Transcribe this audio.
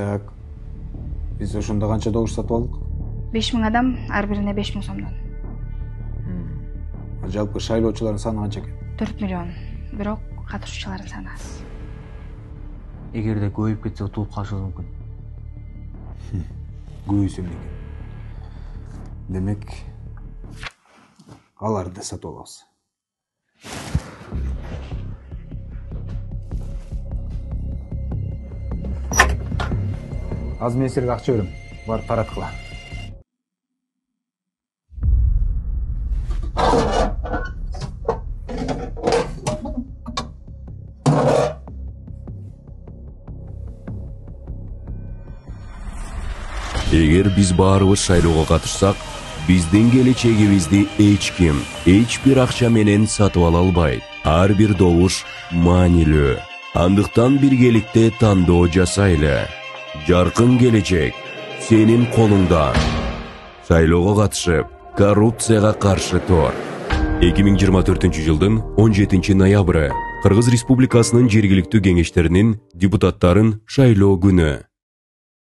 Так. Биз ошондо канча добуш сатып алдык? 5000 адам, ар бирине 5000 сомдон. Жалпы шайлоочулардын саны канча экен? 4 миллион. Бирок катышуучулардын саны аз. Эгерде көбөйүп кетсе утулуп калышыбыз мүмкүн. Көбөйсө эмне экен? Демек, аларды сатып алабыз. Аз мен силерге акча берем. Барып тараткыла. Эгер биз баарыбыз шайлоого катышсак, биздин келечегибизди эч ким, эч бир акча менен сатып ала албайт. Ар бир добуш маанилүү. Андыктан биргеликте тандоо жасайлы. Жаркын келечек сенин колуңда. Шайлоого катышып, коррупцияга каршы тур. 2024-жылдын 17 ноябры Кыргыз Республикасынын жергиликтүү кеңештеринин депутаттарын шайлоо күнү.